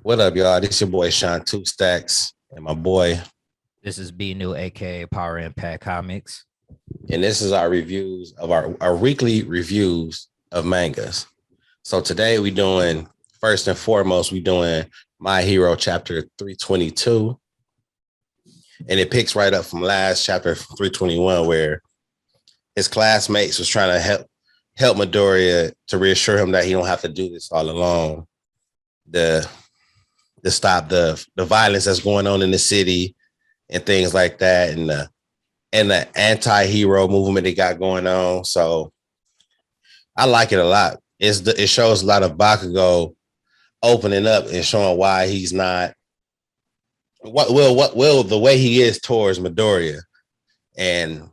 What up, y'all? This your boy Sean Two Stacks and my boy, This is B New, aka Power Impact Comics. and this is our reviews of our weekly reviews of mangas. So today we doing first and foremost we doing My Hero chapter 322, and it picks right up from last chapter 321 where his classmates was trying to help Midoriya to reassure him that he don't have to do this all alone. The to stop the violence that's going on in the city and things like that, and the anti-hero movement they got going on. So I like it a lot. It shows a lot of Bakugo opening up and showing why he's not what will the way he is towards Midoriya. And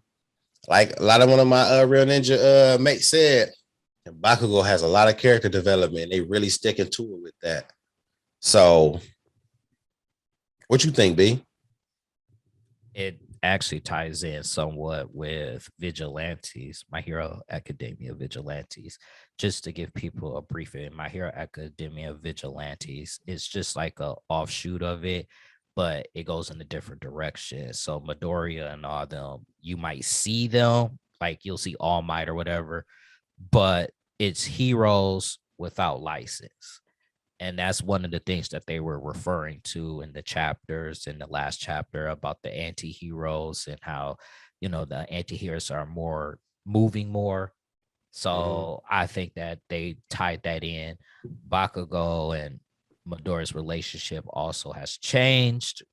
like a lot of one of my real ninja mates said, Bakugo has a lot of character development. They really sticking to it with that. So what you think, B? It actually ties in somewhat with Vigilantes, My Hero Academia Vigilantes. Just to give people a brief, My Hero Academia Vigilantes is just like a offshoot of it, but it goes in a different direction. So Midoriya and all them, you might see them, like you'll see All Might or whatever, but it's heroes without license. And that's one of the things that they were referring to in the chapters in the last chapter about the anti-heroes and how, the anti-heroes are more moving more. So I think that they tied that in. Bakugo and Midoriya's relationship also has changed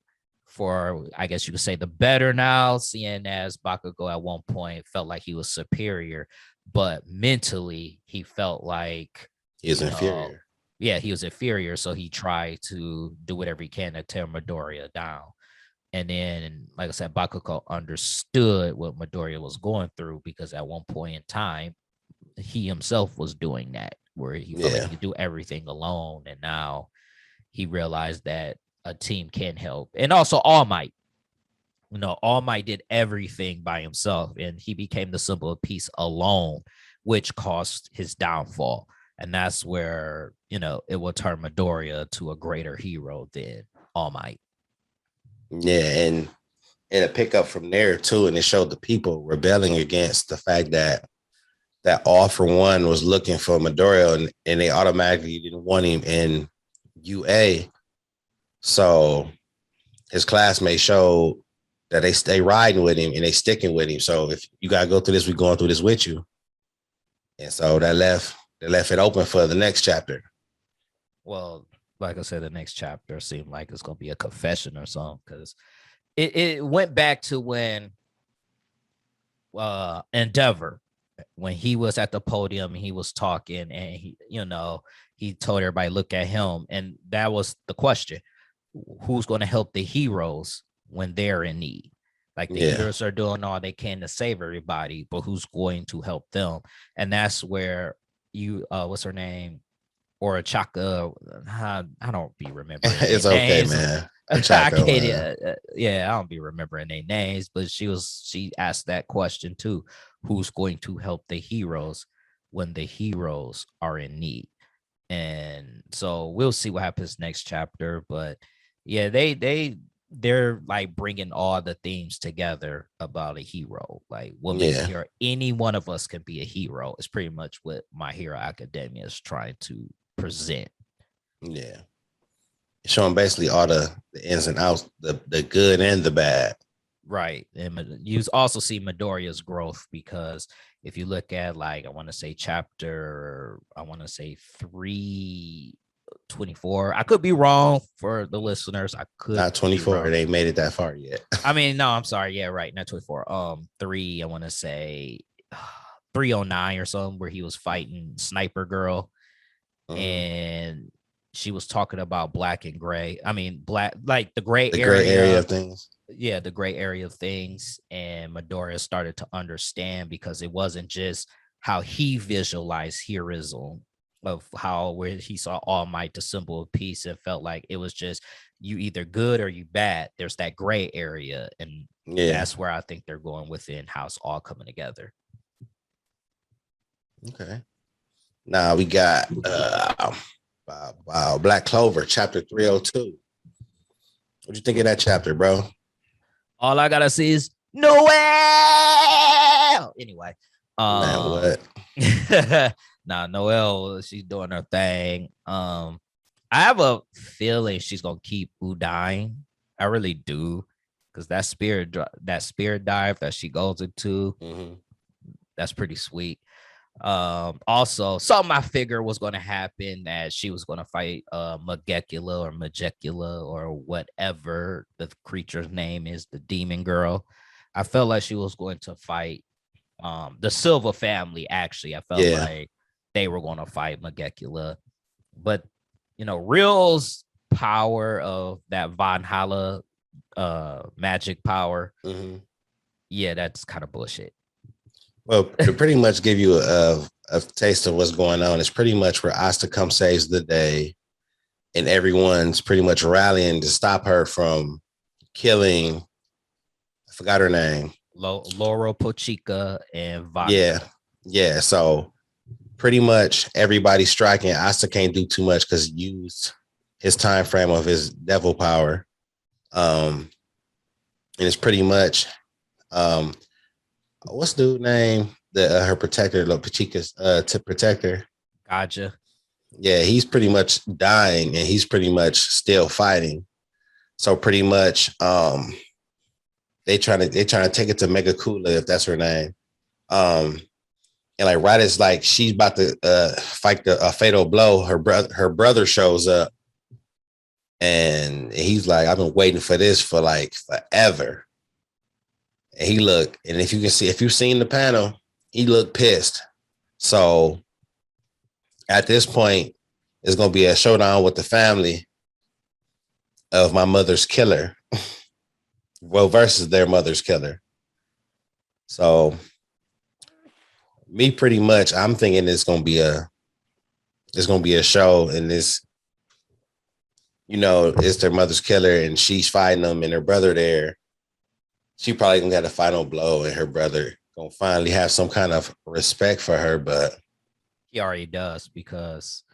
for, I guess you could say, the better now, seeing as Bakugo at one point felt like he was superior, but mentally he felt like, He is you know, inferior. yeah, he was inferior. So he tried to do whatever he can to tear Midoriya down. And then, like I said, Bakugo understood what Midoriya was going through because at one point in time, he himself was doing that, where he felt like Yeah. he could do everything alone. And now he realized that a team can help. And also All Might. All Might did everything by himself, and he became the symbol of peace alone, which caused his downfall. And that's where, it will turn Midoriya to a greater hero than All Might. Yeah, and a pickup from there too, and it showed the people rebelling against the fact that All for One was looking for Midoriya, and they automatically didn't want him in UA. So his classmates showed that they stay riding with him and they sticking with him. So if you gotta go through this, we're going through this with you. And so that left it open for the next chapter. Well, like I said, the next chapter seemed like it's going to be a confession or something because it went back to when Endeavor, when he was at the podium and he was talking and he told everybody look at him, and that was the question: who's going to help the heroes when they're in need? Like the Yeah. heroes are doing all they can to save everybody, but who's going to help them? And that's where what's her name, or a Chaka. I don't be remembering their It's okay, names. man. I Chaco, can't. Yeah, I don't be remembering their names, but she asked that question too: who's going to help the heroes when the heroes are in need? And so we'll see what happens next chapter. But yeah, they're like bringing all the themes together about a hero. Like what makes a yeah, hero? Any one of us can be a hero. Is pretty much what My Hero Academia is trying to present. yeah. Showing basically all the ins and outs, the good and the bad. Right. And you also see Midoriya's growth because if you look at, like, I want to say 324. I could be wrong for the listeners. I could Not be 24. wrong. They ain't made it that far yet. I mean, no, I'm sorry. Yeah, right. Not 24. Three, I want to say 309 or something, where he was fighting Sniper Girl Mhm. and she was talking about black and gray. I mean, black, like the gray The gray area of area. things. Yeah, the gray area of things. And Midoriya started to understand because it wasn't just how he visualized heroism, of how where he saw All Might, the symbol of peace, and felt like it was just you either good or you bad. There's that gray area, and Yeah. that's where I think they're going within how it's all coming together. Okay. Now we got Wow. Black Clover, chapter 302. What you think of that chapter, bro? All I gotta see is Noel. Anyway, Man, what? nah, Noel, she's doing her thing. I have a feeling she's gonna keep dying. I really do, because that spirit dive that she goes into, that's pretty sweet. Also, something I figured was going to happen, that she was going to fight Magecula or whatever the creature's name is, the demon girl. I felt like she was going to fight the Silver family. Actually, I felt like they were going to fight Magecula, but Real's power of that Valhalla magic power, yeah, that's kind of bullshit. Well, to pretty much give you a taste of what's going on, it's pretty much where Asta comes saves the day, and everyone's pretty much rallying to stop her from killing. I forgot her name. Laura Pochica and Vodka. Yeah. So pretty much everybody's striking. Asta can't do too much because he used his time frame of his devil power. And it's pretty much what's the dude name? Her protector, Pachica's to protect her. Gotcha. Yeah, he's pretty much dying, and he's pretty much still fighting. So pretty much, they trying to take it to Mega Kula, if that's her name. And like right as like she's about to fight a fatal blow, her brother shows up, and he's like, "I've been waiting for this for like forever." And he looked, and if you've seen the panel, he looked pissed. So at this point, it's gonna be a showdown with the family of my mother's killer, well, versus their mother's killer. So me, pretty much, I'm thinking it's gonna be a show, and this, it's their mother's killer, and she's fighting them, and her brother there. She probably gonna get a final blow, and her brother gonna finally have some kind of respect for her. But he already does, because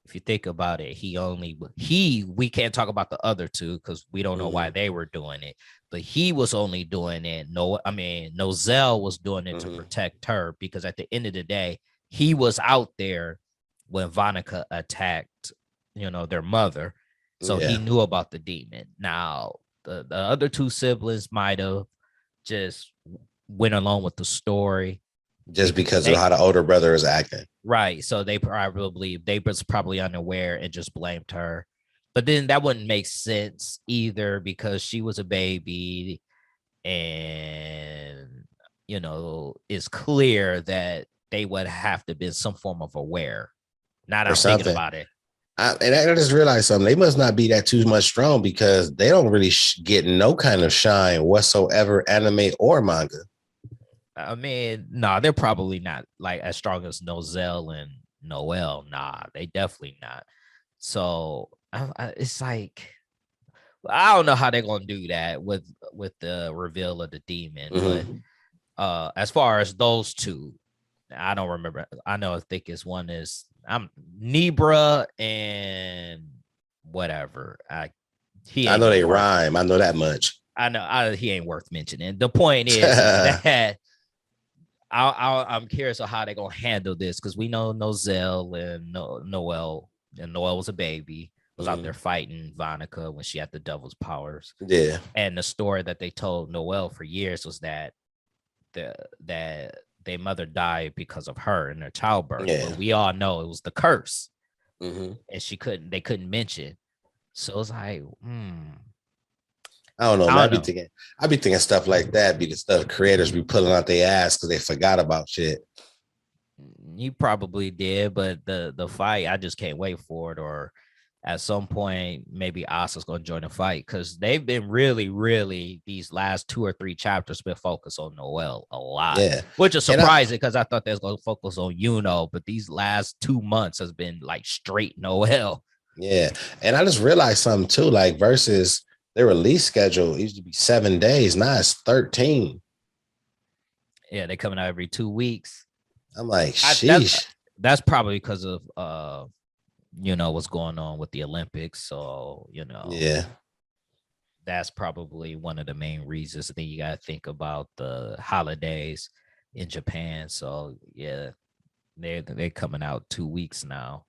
if you think about it, we can't talk about the other two because we don't know why they were doing it, but he was only doing it. Nozel was doing it to protect her, because at the end of the day, he was out there when Vanica attacked, their mother. So he knew about the demon. Now, the other two siblings might have just went along with the story just because of how the older brother is acting. Right. So they was probably unaware and just blamed her. But then that wouldn't make sense either, because she was a baby, and it's clear that they would have to be some form of aware. Now I'm thinking about it. And I just realized something. They must not be that too much strong, because they don't really get no kind of shine whatsoever, anime or manga. I mean, they're probably not like as strong as Nozel and Noel. They definitely not. So it's like, I don't know how they're gonna do that with the reveal of the demon. But as far as those two, I don't remember. I think it's one is Nebra and whatever. I know they rhyme. I know that much. I know he ain't worth mentioning. The point is that I'm curious of how they're gonna handle this, because we know Nozel and Noel, and Noel was a baby, was out there fighting Vanica when she had the devil's powers. Yeah. And the story that they told Noel for years was that their mother died because of her in their childbirth. Yeah. But we all know it was the curse. And they couldn't mention. So it's like, I don't know. I'd be thinking stuff like that be the stuff creators be pulling out their ass because they forgot about shit. You probably did, but the fight, I just can't wait for it. Or at some point, maybe Asa's going to join the fight, because they've been really, these last 2 or 3 chapters been focused on Noel a lot. Yeah. Which is surprising, because I thought they was going to focus on Yuno, but these last 2 months has been like straight Noel. Yeah. And I just realized something too, like versus their release schedule used to be 7 days. Now it's 13. Yeah, they're coming out every 2 weeks. I'm like, sheesh. That's probably because of what's going on with the Olympics. So, Yeah. that's probably one of the main reasons. Then you got to think about the holidays in Japan. So, yeah, they're coming out 2 weeks now.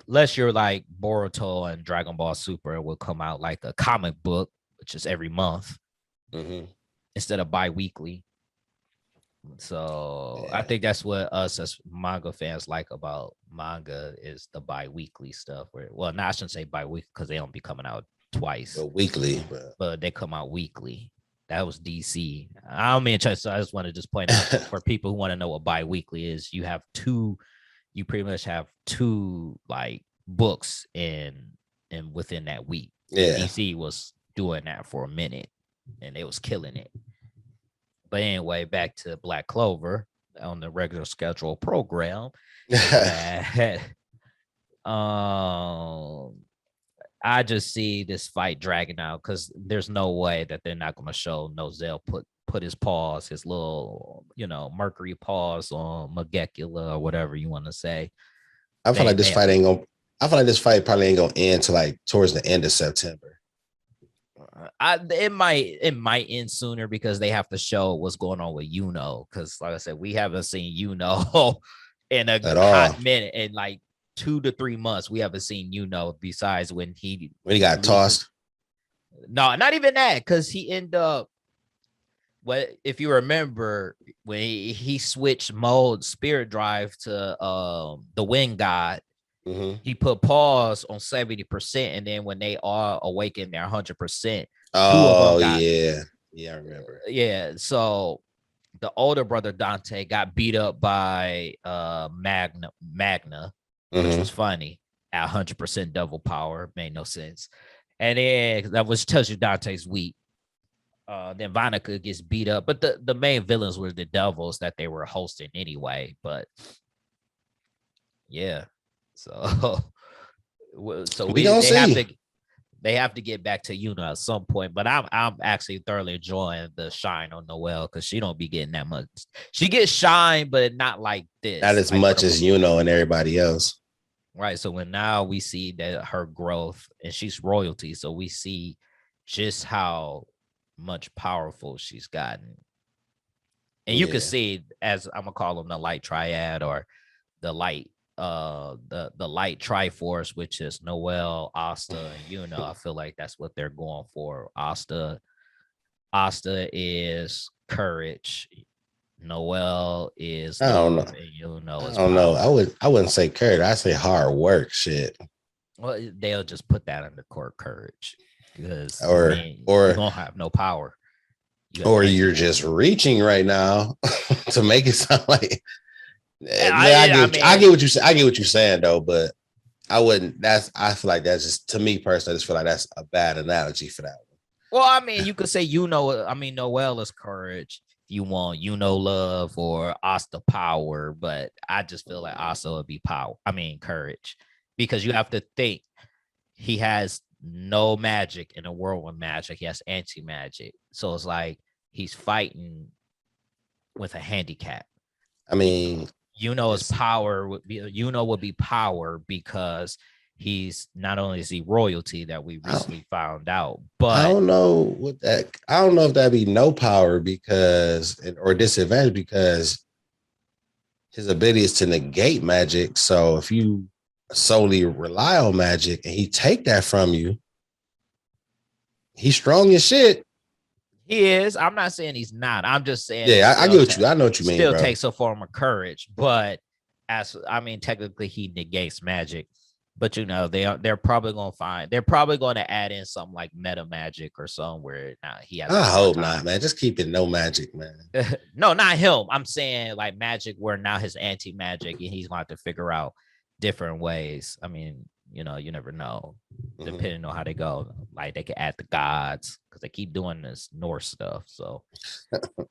Unless you're like Boruto and Dragon Ball Super, it will come out like a comic book, which is every month instead of bi-weekly. So I think that's what us as manga fans like about manga is the bi-weekly stuff. Well, I shouldn't say bi-weekly because they don't be coming out twice, But weekly, but they come out weekly. That was DC. I don't mean to. So I just want to just point out for people who want to know what bi-weekly is. You pretty much have two like books in within that week. Yeah. DC was doing that for a minute, and they was killing it. But anyway, back to Black Clover on the regular schedule program. I just see this fight dragging out because there's no way that they're not going to show Nozel put his paws, his little, mercury paws on Magecula or whatever you want to say. I feel like this fight ain't gonna. I feel like this fight probably ain't gonna end till like towards the end of September. It might end sooner because they have to show what's going on with Yuno. Because like I said, we haven't seen Yuno in a hot minute, in like 2 to 3 months. We haven't seen Yuno besides when he got tossed. No, not even that, because he ended up. What if you remember when he switched mode spirit drive to the wind god? He put pause on 70%, and then when they all awakened their 100%. Oh yeah, I remember. Yeah, so the older brother Dante got beat up by Magna, which was funny at 100% double power, made no sense, and then that was tells you Dante's weak. Then Vanica gets beat up, but the main villains were the devils that they were hosting anyway. But yeah. So they have to get back to Yuna at some point. But I'm actually thoroughly enjoying the shine on Noelle because she don't be getting that much. She gets shine, but not like this. Not as much as and everybody else. Right. So when now we see that her growth, and she's royalty, so we see just how much powerful she's gotten. And you can see, as I'm gonna call them, the light triad or the light the light triforce, which is Noelle, Asta, and I feel like that's what they're going for. Asta is courage. Noelle is I don't know. I don't know. I wouldn't say courage. I say hard work. Shit. Well, they'll just put that under courage because or you don't have no power. Or you're just reaching right now to make it sound like. I get what you say. I get what you're saying though, but I wouldn't. I feel like that's just, to me personally, I just feel like that's a bad analogy for that one. Well, I mean, you could say Noelle is courage. You want love or Asta power, but I just feel like Asta would be power. I mean courage, because you have to think he has no magic in a world with magic. He has anti-magic, so it's like he's fighting with a handicap. I mean. His power would be power because he's not only is he royalty that we recently found out, but I don't know if that'd be no power or disadvantage because his ability is to negate magic. So if you solely rely on magic and he take that from you, he's strong as shit. He is. I'm not saying he's not. I'm just saying. Yeah, I get what you. I know what you mean. Still takes a form of courage, but technically he negates magic. But they're probably going to They're probably going to add in something like meta magic or somewhere. He has. I hope not, man. Just keep it no magic, man. No, not him. I'm saying like magic, where now his anti magic, and he's going to have to figure out different ways. I mean, you never know, depending on how they go. Like they can add the gods because they keep doing this Norse stuff. So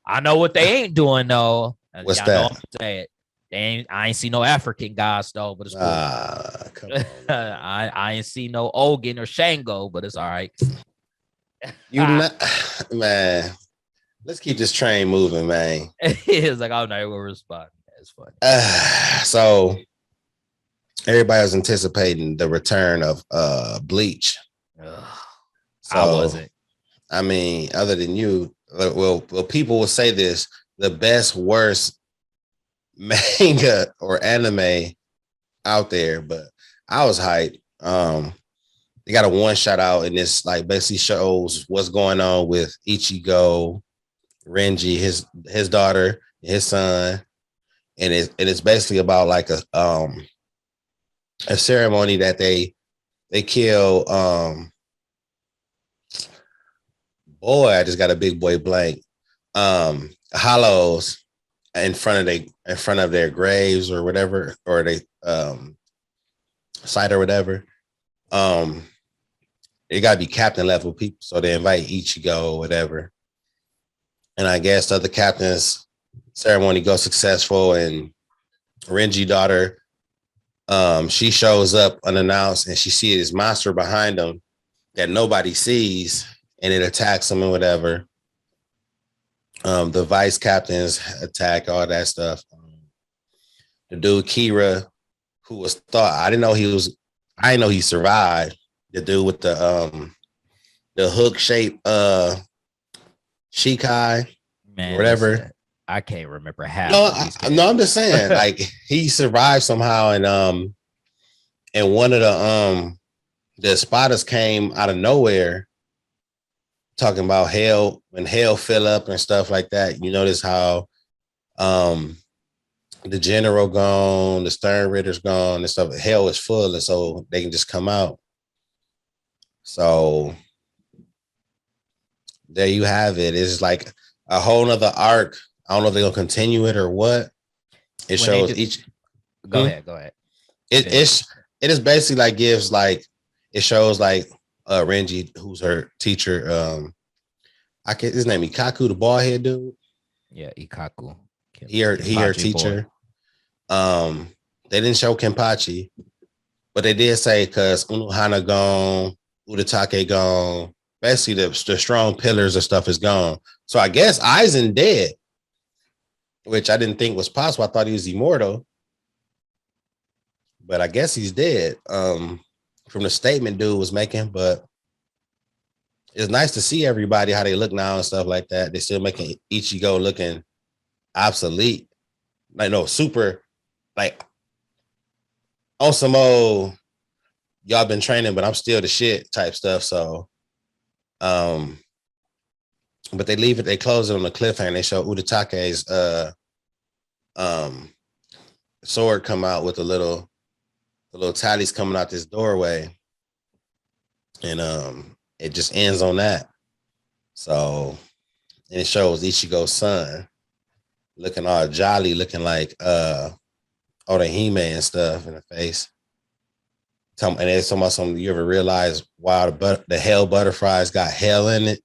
I know what they ain't doing though. What's that? Say it. I ain't see no African gods though, but it's cool. Come on, I ain't see no Ogun or Shango, but it's all right. Man. Let's keep this train moving, man. It's like, I'm not even responding. It's funny. So everybody was anticipating the return of Bleach. Ugh, I So wasn't. I mean, other than you, well, people will say this: the best, worst manga or anime out there. But I was hyped. They got a one shot out, and this like basically shows what's going on with Ichigo, Renji, his daughter, his son, and it's basically about like a ceremony that they kill boy, I just got a big boy blank. Hollows in front of their graves or whatever, or they site or whatever. Um, it gotta be captain level people, so they invite Ichigo or whatever. And I guess the other captain's ceremony goes successful, and Renji daughter, she shows up unannounced, and she sees this monster behind them that nobody sees, and it attacks them and whatever. The vice captains attack, all that stuff. The dude Kira, who was thought I didn't know he survived. The dude with the hook shaped Shikai, Man, whatever. listen, I can't remember half No, of these I'm just saying, like he survived somehow, and one of the spotters came out of nowhere talking about hell when hell fill up and stuff like that. You notice how the general gone, the Stern Ritter's gone, and stuff. Hell is full, and so they can just come out. So there you have it. It's like a whole nother arc. I don't know if they're gonna continue it or what. It shows each. Go ahead. It is basically like gives like it shows like Renji, who's her teacher. His name Ikaku, the bald head dude. Yeah, Ikaku. He her teacher. Boy. They didn't show Kenpachi, but they did say because Unohana gone, Udatake gone. Basically, the strong pillars of stuff is gone. So I guess Aizen dead, which I didn't think was possible. I thought he was immortal, but I guess he's dead. From the statement dude was making, but it's nice to see everybody how they look now and stuff like that. They're still making Ichigo looking obsolete, like no super, like on some old y'all been training, but I'm still the shit type stuff. So, but they leave it. They close it on the cliffhanger. They show Udatake's sword come out with the little tallies coming out this doorway, and it just ends on that. So, and it shows Ichigo's son looking all jolly, looking like Orihime and stuff in the face. And it's talking about something you ever realize why the hell butterflies got hell in it.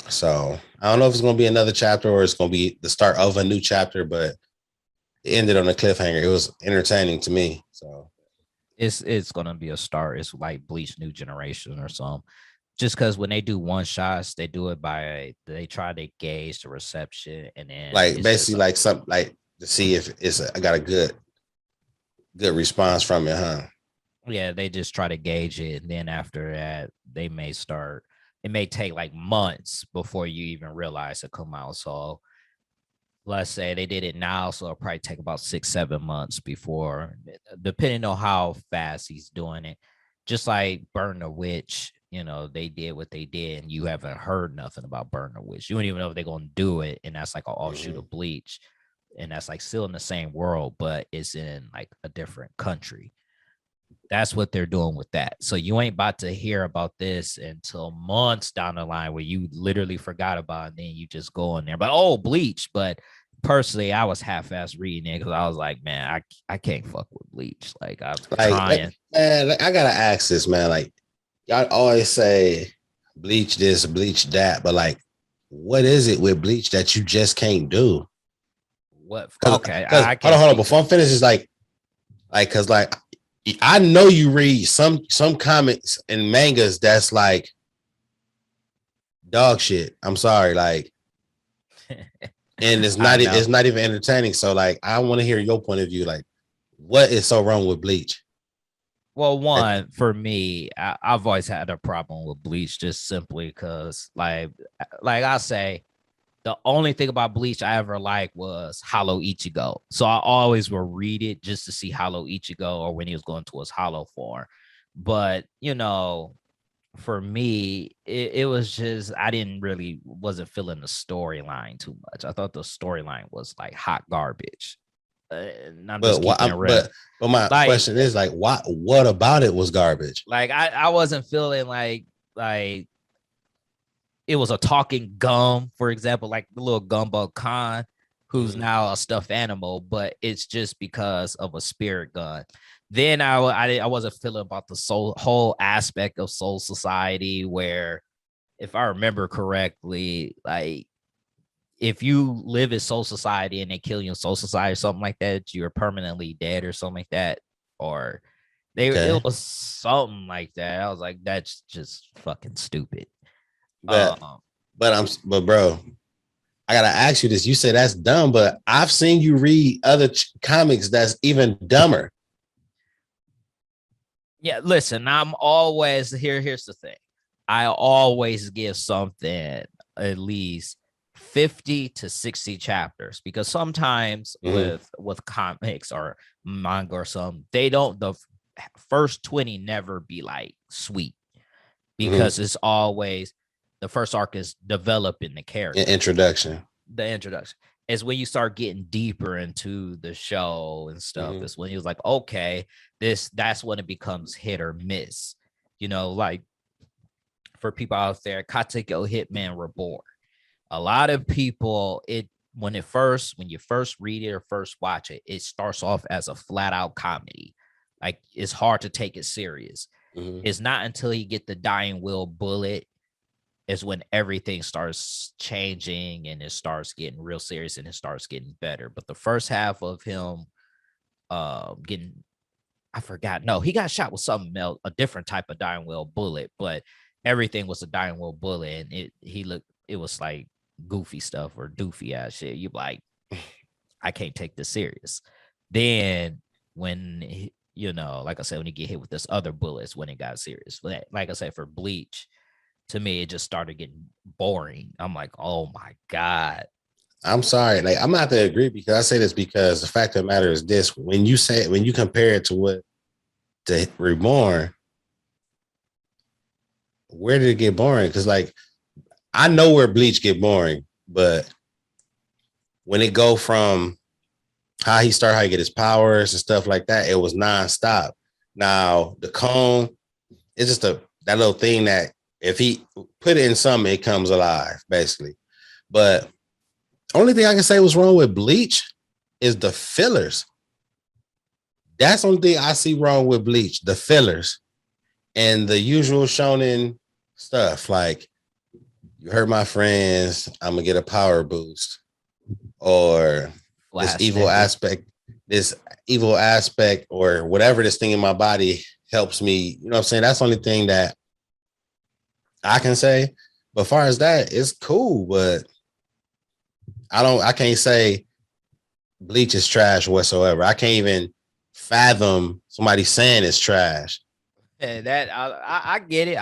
So I don't know if it's gonna be another chapter or it's gonna be the start of a new chapter, but it ended on a cliffhanger. It was entertaining to me. So it's gonna be a start. It's like Bleach New Generation or something. Just because when they do one shots, they do it they try to gauge the reception, and then like basically like something like to see if I got a good response from it, huh? Yeah, they just try to gauge it, and then after that, they may start. It may take like months before you even realize it come out. So let's say they did it now, so it'll probably take about 6-7 months before, depending on how fast he's doing it. Just like Burn the Witch, they did what they did, and you haven't heard nothing about Burn the Witch. You don't even know if they're gonna do it, and that's like an offshoot of Bleach, and that's like still in the same world, but it's in like a different country. That's what they're doing with that. So you ain't about to hear about this until months down the line where you literally forgot about it, and then you just go in there. But Bleach. But personally, I was half-ass reading it because I was like, man, I can't fuck with Bleach. Like I'm trying. Man, I gotta ask this, man. Like y'all always say Bleach this, Bleach that, but like, what is it with Bleach that you just can't do? What? Okay, hold on. Before I'm finished, it's like, cause like I know you read some comics and mangas that's like dog shit. I'm sorry, like, and it's not even entertaining. So like, I want to hear your point of view. Like, What is so wrong with Bleach? Well, That- one for me, I've always had a problem with Bleach just simply because, like I say, the only thing about Bleach I ever liked was Hollow Ichigo. So I always will read it just to see Hollow Ichigo or when he was going to his Hollow form. But for me, it was just I didn't really wasn't feeling the storyline too much. I thought the storyline was like hot garbage. And I'm just but why? keeping it real. But my Like question is like, why? What about it was garbage? I wasn't feeling like it was a talking gum, for example, like the little Gumbo Khan, who's now a stuffed animal, but it's just because of a spirit gun. Then I wasn't feeling about the whole aspect of Soul Society, where if I remember correctly, like if you live in Soul Society and they kill you in Soul Society or something like that, you're permanently dead or something like that, or it Okay, was something like that. I was like, that's just fucking stupid. but Um, but bro, I gotta ask you this. You say that's dumb, but I've seen you read other comics that's even dumber. Yeah, listen, I'm always here. Here's the thing. I always give something at least 50 to 60 chapters because sometimes Mm-hmm. with comics or manga or something, they don't the first 20 never be like sweet Mm-hmm. because it's always the first arc is developing the character. Introduction. The introduction is when you start getting deeper into the show and stuff. Mm-hmm. Is when he was like, okay, that's when it becomes hit or miss. Like for people out there, Kateko Hitman Reborn. A lot of people, when you first read it or first watch it, it starts off as a flat out comedy. Like it's hard to take it serious. Mm-hmm. It's not until you get the dying will bullet is when everything starts changing and it starts getting real serious and it starts getting better. But the first half of him getting I forgot. No, he got shot with something else, a different type of dying wheel bullet, but everything was a dying wheel bullet, and it was like goofy stuff or doofy ass shit. You like, I can't take this serious. Then when like I said, when you get hit with this other bullets, when it got serious. Like I said, for Bleach, to me, it just started getting boring. I'm like, oh my God. I'm sorry. Like I'm not to agree because I say this because the fact of the matter is this: when you compare it to what to Reborn, where did it get boring? Because like I know where Bleach get boring, but when it go from how he get his powers and stuff like that, it was nonstop. Now the cone, it's just that little thing that if he put it in something, it comes alive, basically. But only thing I can say was wrong with Bleach is the fillers. That's the only thing I see wrong with Bleach, the fillers and the usual shonen stuff. Like, you hurt my friends, I'm gonna get a power boost, or this Flash evil nigga. aspect, this evil aspect, or whatever this thing in my body helps me. You know what I'm saying? That's the only thing that I can say. But as far as that, it's cool, but I can't say Bleach is trash whatsoever. I can't even fathom somebody saying it's trash. And that I get it.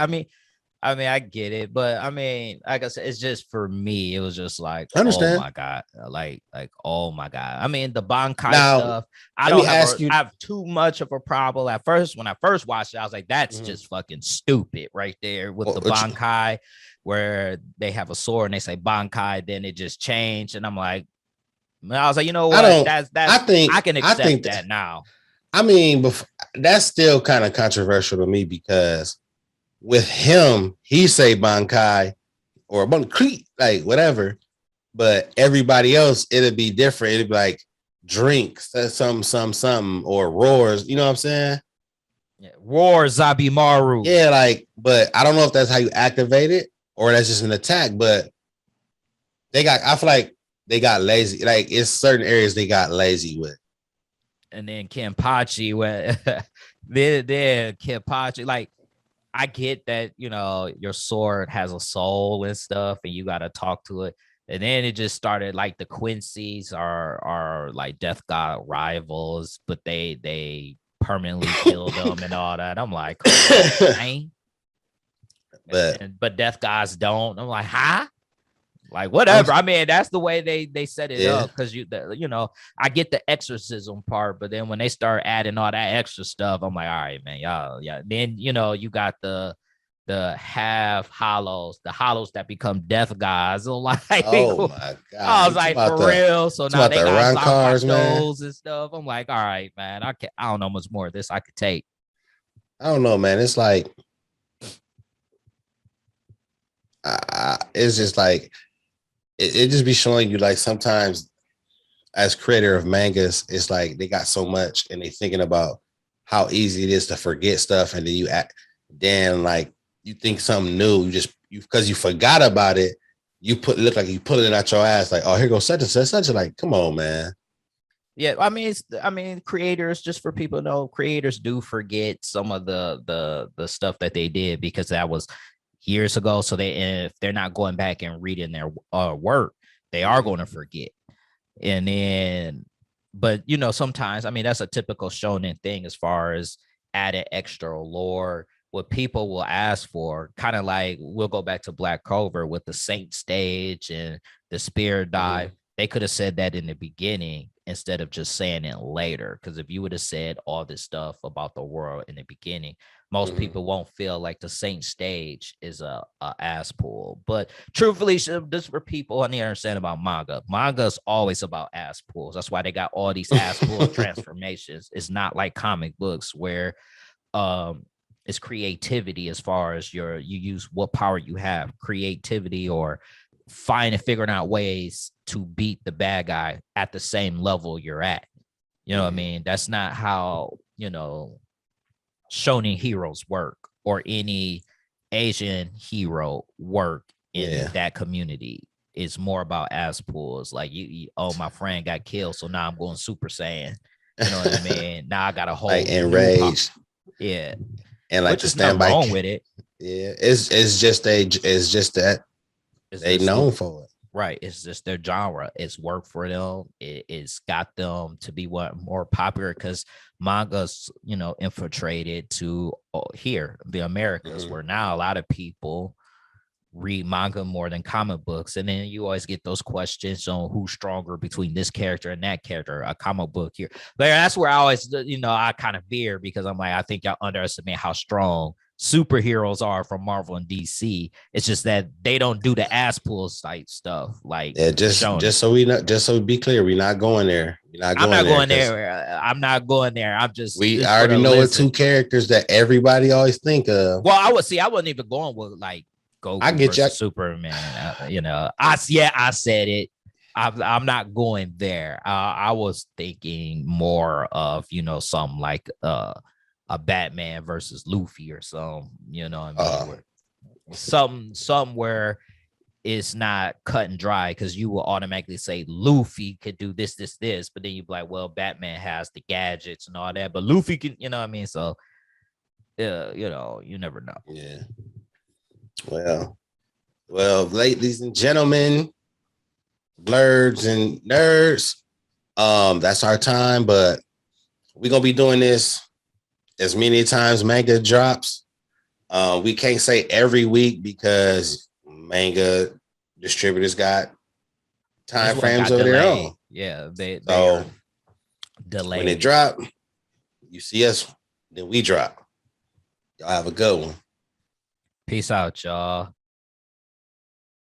I get it, but I mean, like I said, it's just for me. It was just like, I oh understand. my God, oh my God. I mean, the Bankai Now, stuff. I let don't me have ask you. I have too much of a problem at first. When I first watched it, I was like, that's Mhm. just fucking stupid right there with the What you, Bankai, where they have a sword and they say Bankai, then it just changed, and I'm like, I was like, you know I what? don't. That's I think. I can I accept think that now. I mean, that's still kind of controversial to me because with him, he say Bankai or Bankai, like whatever, but everybody else, it'd be different. It'd be like drinks, something, or roars. You know what I'm saying? Yeah. Roar Zabimaru. Yeah, like, but I don't know if that's how you activate it or that's just an attack. But I feel like they got lazy. Like, it's certain areas they got lazy with. And then Kenpachi, where then Kenpachi, like I get that your sword has a soul and stuff, and you got to talk to it. And then it just started like the Quincy's are like Death God rivals, but they permanently killed them and all that. I'm like, man. But Death Gods don't. I'm like, huh? Like whatever. I mean, that's the way they set it up because you know, I get the exorcism part, but then when they start adding all that extra stuff, I'm like, all right, man, y'all, yeah. Then you know, you got the half hollows, the hollows that become death gods. So like, oh my god, I was like, for real. So now they got Zanpakutos and stuff. I'm like, all right, man, I don't know much more of this I could take. I don't know, man. It's like, it's just like. It just be showing you like sometimes as creator of mangas, it's like they got so much and they thinking about how easy it is to forget stuff. And then like you think something new, because you forgot about it, look like you pulling it out your ass like, oh, here goes such and such, such. Like, come on, man. Yeah, I mean, creators, just for people to know, creators do forget some of the stuff that they did because that was years ago. So if they're not going back and reading their work, they are going to forget. And then, but you know, sometimes, I mean, that's a typical shonen thing as far as added extra lore. What people will ask for, kind of like we'll go back to Black Clover with the Saint stage and the Spirit dive. They could have said that in the beginning instead of just saying it later. Because if you would have said all this stuff about the world in the beginning, most people won't feel like the Saint stage is a ass pull. But truthfully, this for people I need to understand about manga. Manga is always about ass pulls. That's why they got all these ass pull transformations. It's not like comic books where it's creativity as far as you use what power you have, creativity or figuring out ways to beat the bad guy at the same level you're at. You know what I mean? That's not how, you know, shonen heroes work or any Asian hero work in that community. It's more about ass pulls. Like oh, my friend got killed, so now I'm going Super Saiyan. You know what I mean? Now I got a whole like enraged. Yeah. And like the standby wrong with it. Yeah, it's just that they known for it. Right. It's just their genre. It's worked for them. It's got them to be more popular because manga's, you know, infiltrated to here, the Americas, where now a lot of people read manga more than comic books. And then you always get those questions on who's stronger between this character and that character, a comic book here. But that's where I always, you know, I kind of veer because I'm like, I think y'all underestimate how strong superheroes are from Marvel and DC. It's just that they don't do the ass pull type stuff. Like, just so we be clear, we're not going there. I'm not going there. I'm not going there. I'm just. We already know what two characters that everybody always think of. Well, I wasn't even going with like Goku I get you. Superman. You know, I said it. I'm not going there. I was thinking more of, you know, something like a Batman versus Luffy or some, you know what I mean? Some where it's not cut and dry because you will automatically say Luffy could do this, but then you'd be like, well, Batman has the gadgets and all that, but Luffy can, you know what I mean? So, you know, you never know. Yeah. Well, ladies and gentlemen, blurs and nerds, that's our time, but we're gonna be doing this as many times manga drops. We can't say every week because manga distributors got time frames of their own. Yeah, they are delayed. When it drop, you see us, then we drop. Y'all have a good one. Peace out, y'all.